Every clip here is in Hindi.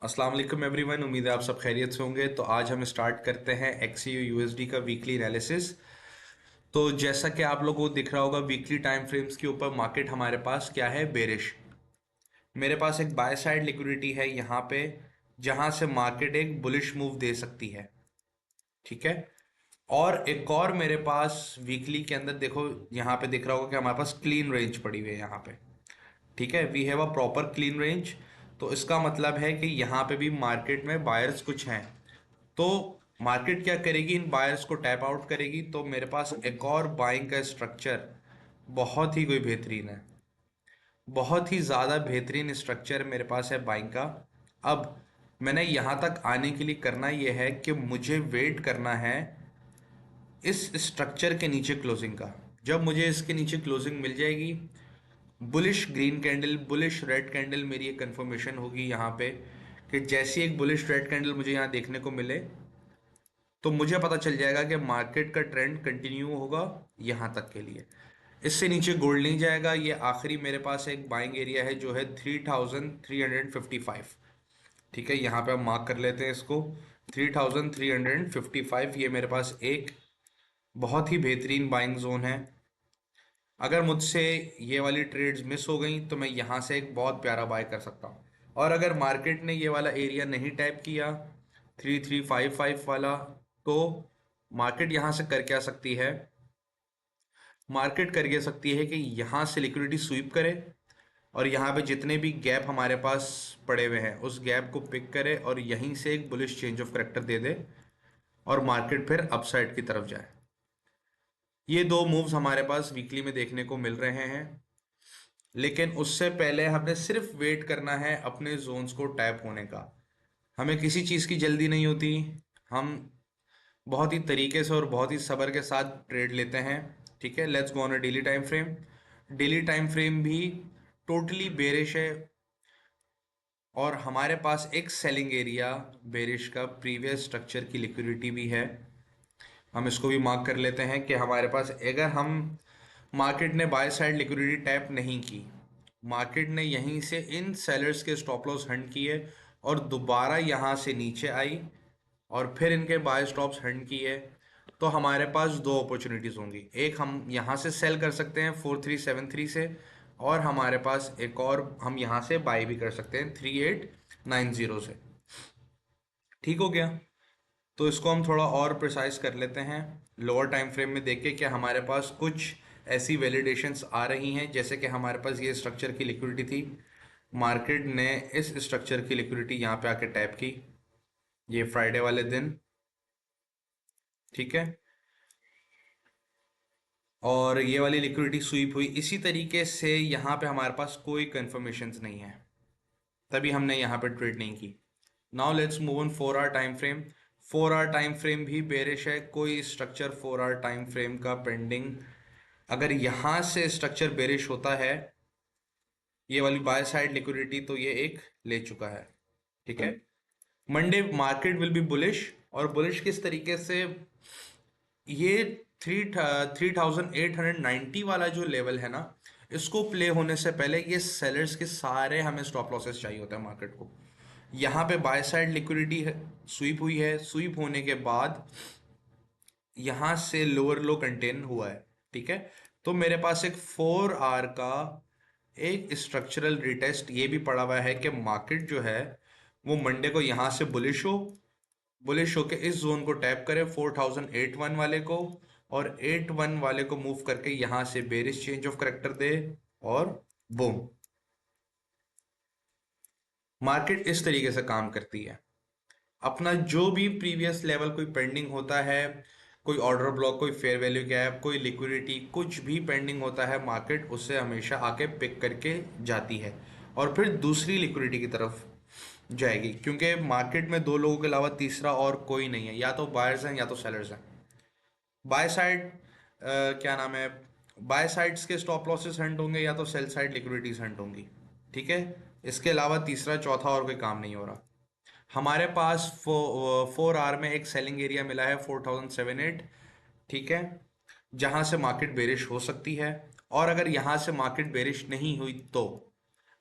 अस्सलाम वालेकुम एवरीवन। उम्मीद है आप सब खैरियत से होंगे। तो आज हम स्टार्ट करते हैं एक्सीयू यूएसडी का वीकली एनालिसिस। तो जैसा कि आप लोगों को दिख रहा होगा, वीकली टाइम फ्रेम्स के ऊपर मार्केट हमारे पास क्या है, बेरिश। मेरे पास एक बाय साइड लिक्विडिटी है यहाँ पे, जहाँ से मार्केट एक बुलिश मूव दे सकती है। ठीक है। और एक और मेरे पास वीकली के अंदर देखो, यहाँ पे दिख रहा होगा कि हमारे पास क्लीन रेंज पड़ी हुई है यहाँ पे। ठीक है, we have a proper clean range. तो इसका मतलब है कि यहाँ पे भी मार्केट में बायर्स कुछ हैं। तो मार्केट क्या करेगी, इन बायर्स को टैप आउट करेगी। तो मेरे पास एक और बाइंग का स्ट्रक्चर बहुत ही कोई बेहतरीन है, बहुत ही ज़्यादा बेहतरीन स्ट्रक्चर मेरे पास है बाइंग का। अब मैंने यहाँ तक आने के लिए करना यह है कि मुझे वेट करना है इस स्ट्रक्चर के नीचे क्लोजिंग का। जब मुझे इसके नीचे क्लोजिंग मिल जाएगी, bullish green candle, bullish red candle, मेरी एक कंफर्मेशन होगी यहाँ पे कि जैसी एक बुलिश रेड कैंडल मुझे यहाँ देखने को मिले, तो मुझे पता चल जाएगा कि मार्केट का ट्रेंड कंटिन्यू होगा यहाँ तक के लिए। इससे नीचे गोल्ड नहीं जाएगा। ये आखिरी मेरे पास एक बाइंग एरिया है जो है 3355। ठीक है, यहाँ पे हम मार्क कर लेते हैं इसको। 3355 ये मेरे पास एक बहुत ही बेहतरीन बाइंग जोन है। अगर मुझसे ये वाली ट्रेड्स मिस हो गई तो मैं यहाँ से एक बहुत प्यारा बाय कर सकता हूँ। और अगर मार्केट ने ये वाला एरिया नहीं टैप किया, 3355 वाला, तो मार्केट यहाँ से कर क्या सकती है, मार्केट कर ये सकती है कि यहाँ से लिक्विडिटी स्वीप करे और यहाँ पे जितने भी गैप हमारे पास पड़े हुए हैं उस गैप को पिक करे और यहीं से एक बुलिश चेंज ऑफ करेक्टर दे दे और मार्केट फिर अपसाइड की तरफ जाए। ये दो मूव्स हमारे पास वीकली में देखने को मिल रहे हैं। लेकिन उससे पहले हमें सिर्फ वेट करना है अपने जोन्स को टैप होने का। हमें किसी चीज़ की जल्दी नहीं होती। हम बहुत ही तरीके से और बहुत ही सब्र के साथ ट्रेड लेते हैं। ठीक है, let's go on a daily time frame. Daily time frame भी टोटली बेरिश है और हमारे पास एक सेलिंग एरिया बेरिश का प्रीवियस स्ट्रक्चर की लिक्विडिटी भी है। हम इसको भी मार्क कर लेते हैं कि हमारे पास, अगर हम मार्केट ने बाय साइड लिक्विडिटी टैप नहीं की, मार्केट ने यहीं से इन सेलर्स के स्टॉप लॉस हंट किए और दोबारा यहाँ से नीचे आई और फिर इनके बाय स्टॉप्स हंट किए, तो हमारे पास दो अपॉर्चुनिटीज होंगी। एक, हम यहाँ से सेल कर सकते हैं 4373 से, और हमारे पास एक और, हम यहाँ से बाय भी कर सकते हैं 3890 से। ठीक हो गया। तो इसको हम थोड़ा और प्रिसाइज कर लेते हैं। लोअर टाइम फ्रेम में देखें कि हमारे पास कुछ ऐसी वैलिडेशंस आ रही हैं, जैसे कि हमारे पास ये स्ट्रक्चर की लिक्विडिटी थी, मार्केट ने इस स्ट्रक्चर की लिक्विडिटी यहाँ पे आके टैप की, ये फ्राइडे वाले दिन। ठीक है, और ये वाली लिक्विडिटी स्वीप हुई इसी तरीके से। यहाँ पे हमारे पास कोई कंफर्मेशंस नहीं है, तभी हमने यहाँ पे ट्रेड नहीं की। Now let's move on 4 hour time frame. 4 hour time frame भी बेरिश है। कोई स्ट्रक्चर 4 आवर टाइम फ्रेम का पेंडिंग, अगर यहाँ से स्ट्रक्चर बेरिश होता है, ये वाली बाय साइड लिक्विडिटी तो ये एक ले चुका है। ठीक है, Monday market will be bullish. और बुलिश किस तरीके से, ये 3890 वाला जो लेवल है ना, इसको प्ले होने से पहले ये सेलर्स के सारे हमें स्टॉप लॉसेस चाहिए होता है मार्केट को। यहाँ पे बाय साइड लिक्विडिटी स्वीप हुई है, स्वीप होने के बाद यहाँ से लोअर लो कंटेन हुआ है। ठीक है, तो मेरे पास एक 4 आवर का एक स्ट्रक्चरल रिटेस्ट ये भी पड़ा हुआ है कि मार्केट जो है वो मंडे को यहाँ से बुलिश होके इस जोन को टैप करे, 4081 वाले को, और 81 वाले को मूव करके यहाँ से बेरिश चेंज ऑफ करेक्टर दे, और बूम, मार्केट इस तरीके से काम करती है। अपना जो भी प्रीवियस लेवल कोई पेंडिंग होता है, कोई ऑर्डर ब्लॉक, कोई फेयर वैल्यू गैप, कोई लिक्विडिटी, कुछ भी पेंडिंग होता है, मार्केट उससे हमेशा आके पिक करके जाती है और फिर दूसरी लिक्विडिटी की तरफ जाएगी। क्योंकि मार्केट में दो लोगों के अलावा तीसरा और कोई नहीं है, या तो बायर्स हैं या तो सेलर्स हैं। बाय साइड क्या नाम है, बाय साइड्स के स्टॉप लॉसेस हंट होंगे या तो सेल साइड लिक्विडिटीज हंट होंगी। ठीक है, इसके अलावा तीसरा चौथा और कोई काम नहीं हो रहा। हमारे पास 4 आवर में एक सेलिंग एरिया मिला है 4078। ठीक है, जहां से मार्केट बेरिश हो सकती है। और अगर यहां से मार्केट बेरिश नहीं हुई तो,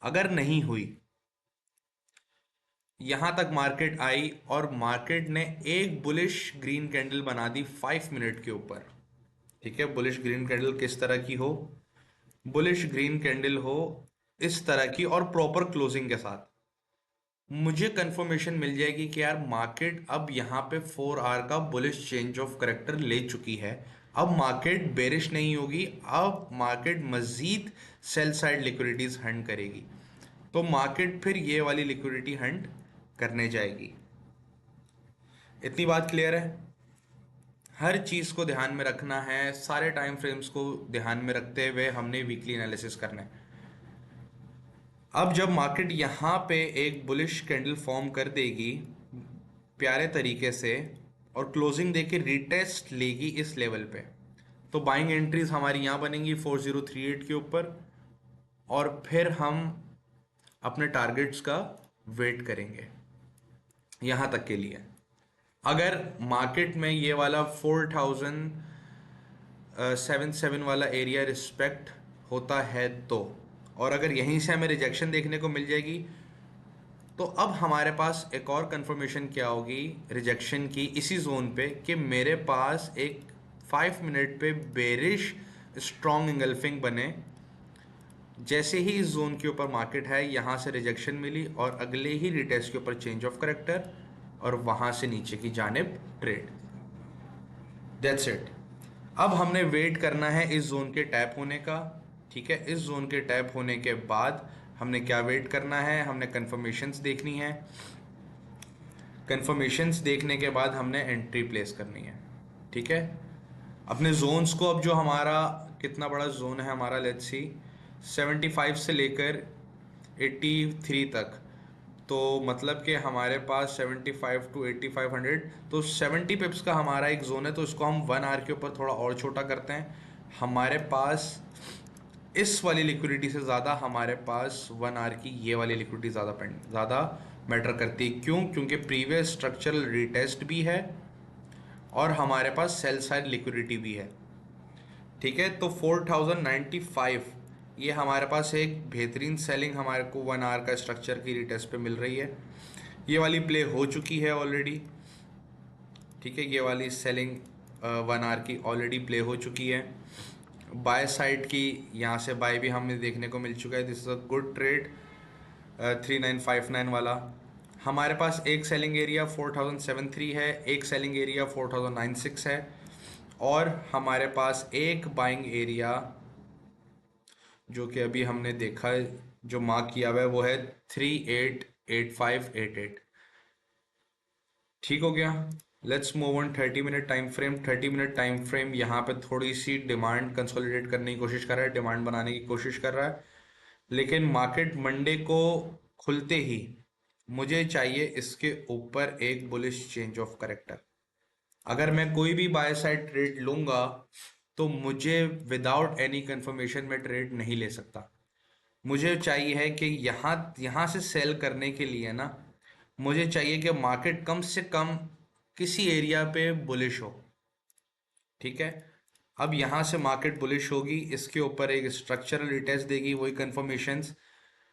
अगर नहीं हुई यहां तक मार्केट आई और मार्केट ने एक बुलिश ग्रीन कैंडल बना दी 5 मिनट के ऊपर। ठीक है, बुलिश ग्रीन कैंडल किस तरह की हो? बुलिश ग्रीन कैंडल हो इस तरह की और प्रॉपर क्लोजिंग के साथ, मुझे कंफर्मेशन मिल जाएगी कि यार मार्केट अब यहाँ पे 4 आवर का बुलिश चेंज ऑफ करेक्टर ले चुकी है। अब मार्केट बेरिश नहीं होगी, अब मार्केट मजीद सेल साइड लिक्विडिटीज हंट करेगी। तो मार्केट फिर ये वाली लिक्विडिटी हंट करने जाएगी। इतनी बात क्लियर है? हर चीज़ को ध्यान में रखना है, सारे टाइम फ्रेम्स को ध्यान में रखते हुए हमने वीकली एनालिसिस करना है। अब जब मार्केट यहाँ पे एक बुलिश कैंडल फॉर्म कर देगी प्यारे तरीके से और क्लोजिंग देके रिटेस्ट लेगी इस लेवल पे, तो बाइंग एंट्रीज हमारी यहाँ बनेंगी 4038 के ऊपर, और फिर हम अपने टारगेट्स का वेट करेंगे यहाँ तक के लिए। अगर मार्केट में ये वाला 4077 वाला एरिया रिस्पेक्ट होता है तो, और अगर यहीं से हमें रिजेक्शन देखने को मिल जाएगी, तो अब हमारे पास एक और कंफर्मेशन क्या होगी रिजेक्शन की इसी जोन पे, कि मेरे पास एक 5 मिनट पे बेरिश स्ट्रॉन्ग इंगल्फिंग बने। जैसे ही इस जोन के ऊपर मार्केट है, यहाँ से रिजेक्शन मिली और अगले ही रिटेस्ट के ऊपर चेंज ऑफ करेक्टर और वहाँ से नीचे की जानिब ट्रेड। That's it. अब हमने वेट करना है इस जोन के टैप होने का। ठीक है, इस जोन के टैप होने के बाद हमने क्या वेट करना है? हमने कंफर्मेशंस देखनी है। कंफर्मेशंस देखने के बाद हमने एंट्री प्लेस करनी है। ठीक है, अपने जोन्स को, अब जो हमारा कितना बड़ा जोन है हमारा, लेट्स सी 75 से लेकर 83 तक, तो मतलब कि हमारे पास 75 टू 8500, तो 70 पिप्स का हमारा एक जोन है। तो इसको हम 1 आवर के ऊपर थोड़ा और छोटा करते हैं। हमारे पास इस वाली लिक्विडिटी से ज़्यादा हमारे पास 1 आवर की ये वाली लिक्विडिटी ज़्यादा मैटर करती है। क्यों? क्योंकि प्रीवियस स्ट्रक्चरल रिटेस्ट भी है और हमारे पास सेल साइड लिक्विडिटी भी है। ठीक है, तो 4095 ये हमारे पास एक बेहतरीन सेलिंग हमारे को 1 आवर का स्ट्रक्चर की रिटेस्ट पे मिल रही है। ये वाली प्ले हो चुकी है ऑलरेडी। ठीक है, ये वाली सेलिंग 1 आवर की ऑलरेडी प्ले हो चुकी है। बाय साइड की यहाँ से बाय भी हमें देखने को मिल चुका है। This is a good trade 3959 वाला। हमारे पास एक सेलिंग एरिया 4073 है, एक सेलिंग एरिया 4096 है, और हमारे पास एक बाइंग एरिया जो कि अभी हमने देखा है, जो मार्क किया हुआ है, वो है 388588। ठीक हो गया। Let's move on 30 minute time frame. 30 minute time frame यहाँ पे थोड़ी सी डिमांड कंसोलिडेट करने की कोशिश कर रहा है, डिमांड बनाने की कोशिश कर रहा है, लेकिन मार्केट मंडे को खुलते ही मुझे चाहिए इसके ऊपर एक बुलिश चेंज ऑफ करेक्टर। अगर मैं कोई भी बाय साइड ट्रेड लूंगा तो मुझे विदाउट एनी कंफर्मेशन में ट्रेड नहीं ले सकता। मुझे चाहिए है कि यहाँ यहाँ से सेल करने के लिए ना, मुझे चाहिए कि मार्केट कम से कम किसी एरिया पे बुलिश हो। ठीक है, अब यहाँ से मार्केट बुलिश होगी, इसके ऊपर एक स्ट्रक्चरल रिटेस्ट देगी, वही कंफर्मेशंस,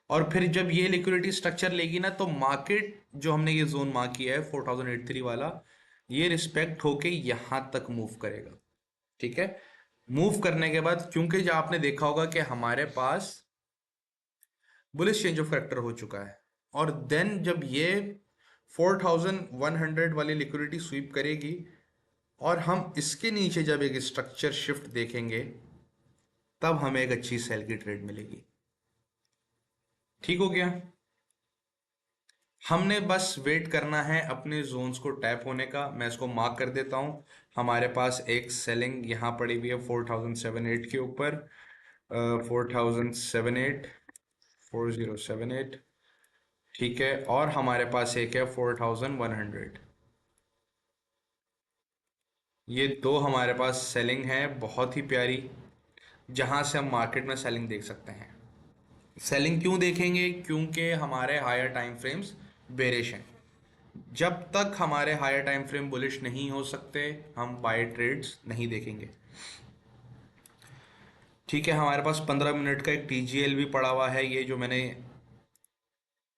और फिर जब ये लिक्विडिटी स्ट्रक्चर लेगी ना, तो मार्केट जो हमने ये जोन मार्क किया है 4083 वाला, ये रिस्पेक्ट होके यहाँ तक मूव करेगा। ठीक है, मूव करने के बाद, क्योंकि जो आपने देखा होगा कि हमारे पास बुलिश चेंज ऑफ फैक्टर हो चुका है, और देन जब ये 4100 वाली लिक्विडिटी स्वीप करेगी और हम इसके नीचे जब एक स्ट्रक्चर शिफ्ट देखेंगे, तब हमें एक अच्छी सेल की ट्रेड मिलेगी। ठीक हो गया। हमने बस वेट करना है अपने जोन्स को टैप होने का। मैं इसको मार्क कर देता हूं। हमारे पास एक सेलिंग यहाँ पड़ी हुई है 4078 के ऊपर, 4078, 4078। ठीक है, और हमारे पास एक है 4100। ये दो हमारे पास सेलिंग है बहुत ही प्यारी, जहां से हम मार्केट में सेलिंग देख सकते हैं। सेलिंग क्यों देखेंगे? क्योंकि हमारे हायर टाइम फ्रेम्स बेरिश हैं। जब तक हमारे हायर टाइम फ्रेम बुलिश नहीं हो सकते, हम बाय ट्रेड्स नहीं देखेंगे। ठीक है, हमारे पास 15 मिनट का एक टीजीएल भी पड़ा हुआ है, ये जो मैंने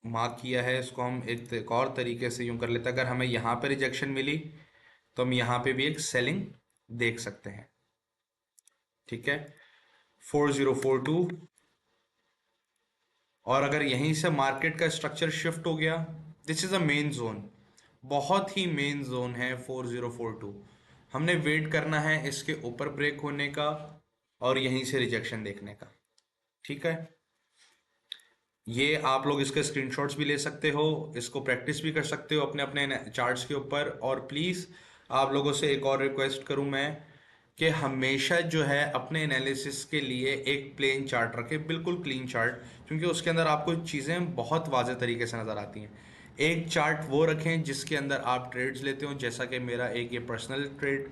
मार्क किया है, इसको हम एक और तरीके से यूं कर लेते हैं। अगर हमें यहाँ पे रिजेक्शन मिली तो हम यहाँ पे भी एक सेलिंग देख सकते हैं। ठीक है, 4042। और अगर यहीं से मार्केट का स्ट्रक्चर शिफ्ट हो गया, this is a main zone, बहुत ही मेन जोन है 4042। हमने वेट करना है इसके ऊपर ब्रेक होने का और यहीं से रिजेक्शन देखने का। ठीक है, ये आप लोग इसके स्क्रीनशॉट्स भी ले सकते हो, इसको प्रैक्टिस भी कर सकते हो अपने अपने चार्ट्स के ऊपर। और प्लीज़ आप लोगों से एक और रिक्वेस्ट करूं मैं कि हमेशा जो है अपने एनालिसिस के लिए एक प्लेन चार्ट रखें, बिल्कुल क्लीन चार्ट, क्योंकि उसके अंदर आपको चीज़ें बहुत वाज़े तरीके से नज़र आती हैं। एक चार्ट वो रखें जिसके अंदर आप ट्रेड्स लेते हो, जैसा कि मेरा एक ये पर्सनल ट्रेड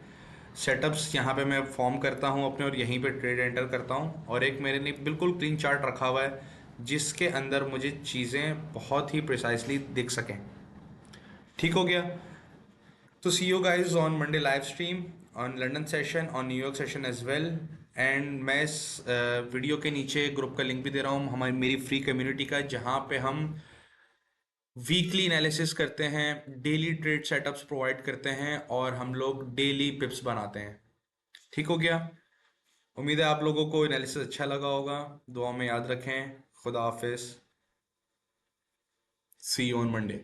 सेटअप्स यहाँ पे मैं फॉर्म करता हूँ अपने और यहीं पे ट्रेड एंटर करता हूँ, और एक मेरे ने बिल्कुल क्लीन चार्ट रखा हुआ है जिसके अंदर मुझे चीज़ें बहुत ही प्रिसाइसली दिख सकें। ठीक हो गया? तो see you guys on Monday live stream, on London session, on New York session as well. And मैं इस वीडियो के नीचे ग्रुप का लिंक भी दे रहा हूँ हमारी मेरी फ्री कम्युनिटी का, जहाँ पे हम वीकली एनालिसिस करते हैं, डेली ट्रेड सेटअप्स प्रोवाइड करते हैं और हम लोग डेली पिप्स बनाते हैं। ठीक हो गया? उम्मीद है आप लोगों को एनालिसिस अच्छा लगा होगा। दुआ में याद रखें। खुदा हाफिज। सी यू ऑन मंडे।